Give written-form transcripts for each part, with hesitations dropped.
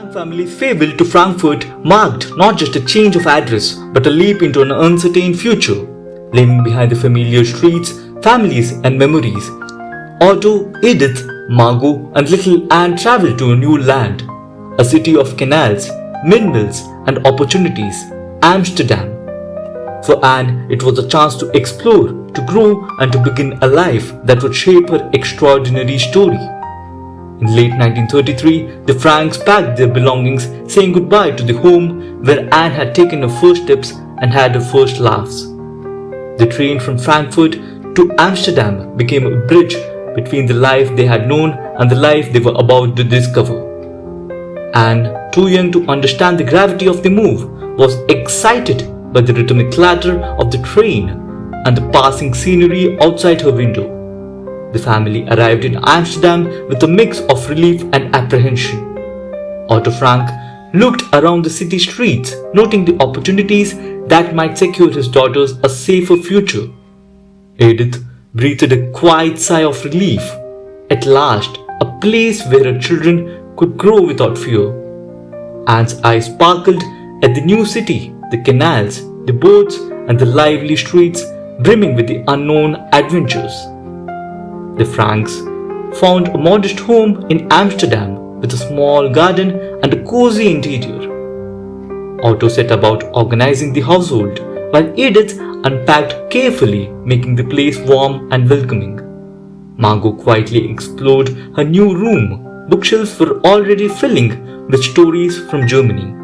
Frank family's farewell to Frankfurt marked not just a change of address but a leap into an uncertain future. Leaving behind the familiar streets, families, and memories, Otto, Edith, Margot, and little Anne traveled to a new land, a city of canals, windmills, and opportunities, Amsterdam. For Anne, it was a chance to explore, to grow, and to begin a life that would shape her extraordinary story. In late 1933, the Franks packed their belongings, saying goodbye to the home where Anne had taken her first steps and had her first laughs. The train from Frankfurt to Amsterdam became a bridge between the life they had known and the life they were about to discover. Anne, too young to understand the gravity of the move, was excited by the rhythmic clatter of the train and the passing scenery outside her window. The family arrived in Amsterdam with a mix of relief and apprehension. Otto Frank looked around the city streets, noting the opportunities that might secure his daughters a safer future. Edith breathed a quiet sigh of relief. At last, a place where her children could grow without fear. Anne's eyes sparkled at the new city, the canals, the boats, and the lively streets brimming with the unknown adventures. The Franks found a modest home in Amsterdam with a small garden and a cozy interior. Otto set about organizing the household, while Edith unpacked carefully, making the place warm and welcoming. Margot quietly explored her new room. Bookshelves were already filling with stories from Germany.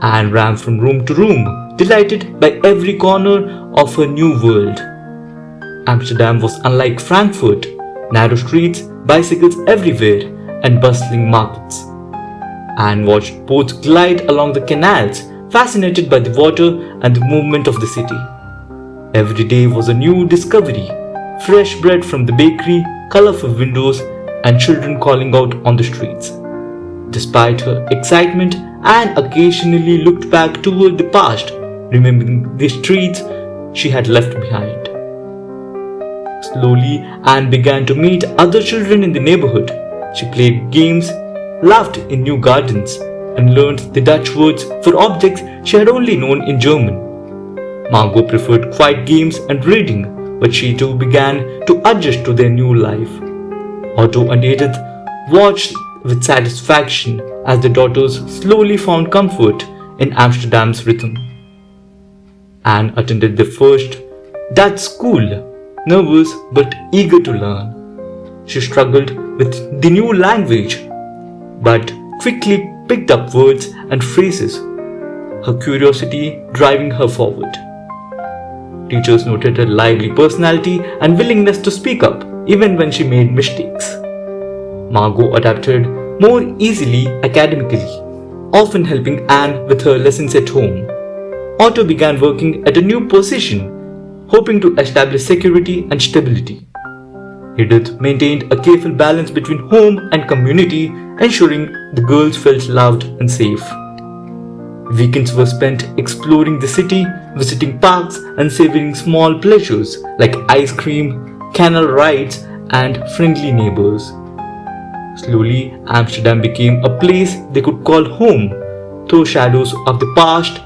Anne ran from room to room, delighted by every corner of her new world. Amsterdam was unlike Frankfurt, narrow streets, bicycles everywhere, and bustling markets. Anne watched boats glide along the canals, fascinated by the water and the movement of the city. Every day was a new discovery, fresh bread from the bakery, colorful windows, and children calling out on the streets. Despite her excitement, Anne occasionally looked back toward the past, remembering the streets she had left behind. Slowly, Anne began to meet other children in the neighborhood. She played games, laughed in new gardens, and learned the Dutch words for objects she had only known in German. Margot preferred quiet games and reading, but she too began to adjust to their new life. Otto and Edith watched with satisfaction as the daughters slowly found comfort in Amsterdam's rhythm. Anne attended the first Dutch school, nervous but eager to learn. She struggled with the new language, but quickly picked up words and phrases, her curiosity driving her forward. Teachers noted her lively personality and willingness to speak up even when she made mistakes. Margot adapted more easily academically, often helping Anne with her lessons at home. Otto began working at a new position, hoping to establish security and stability. Edith maintained a careful balance between home and community, ensuring the girls felt loved and safe. Weekends were spent exploring the city, visiting parks, and savoring small pleasures like ice cream, canal rides, and friendly neighbors. Slowly, Amsterdam became a place they could call home, though shadows of the past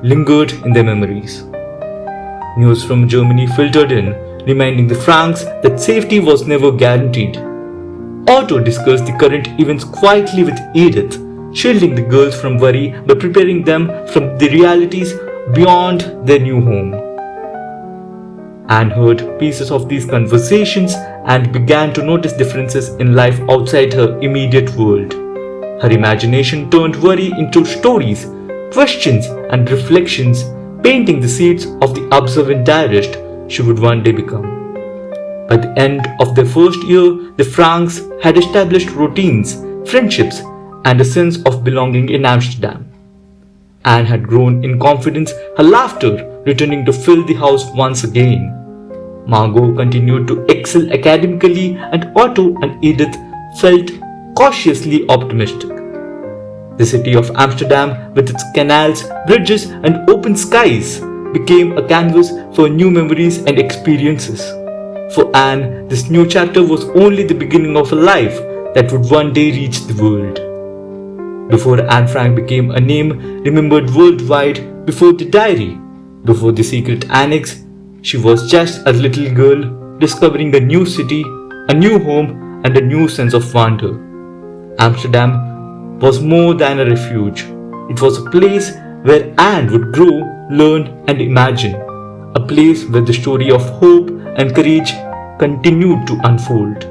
lingered in their memories. News from Germany filtered in, reminding the Franks that safety was never guaranteed. Otto discussed the current events quietly with Edith, shielding the girls from worry by preparing them from the realities beyond their new home. Anne heard pieces of these conversations and began to notice differences in life outside her immediate world. Her imagination turned worry into stories, questions, and reflections, painting the seeds of the observant diarist she would one day become. By the end of their first year, the Franks had established routines, friendships, and a sense of belonging in Amsterdam. Anne had grown in confidence, her laughter returning to fill the house once again. Margot continued to excel academically, and Otto and Edith felt cautiously optimistic. The city of Amsterdam, with its canals, bridges, and open skies, became a canvas for new memories and experiences. For Anne, this new chapter was only the beginning of a life that would one day reach the world. Before Anne Frank became a name remembered worldwide, before the diary, before the secret annex, she was just a little girl discovering a new city, a new home, and a new sense of wonder. Amsterdam was more than a refuge. It was a place where Anne would grow, learn, and imagine. A place where the story of hope and courage continued to unfold.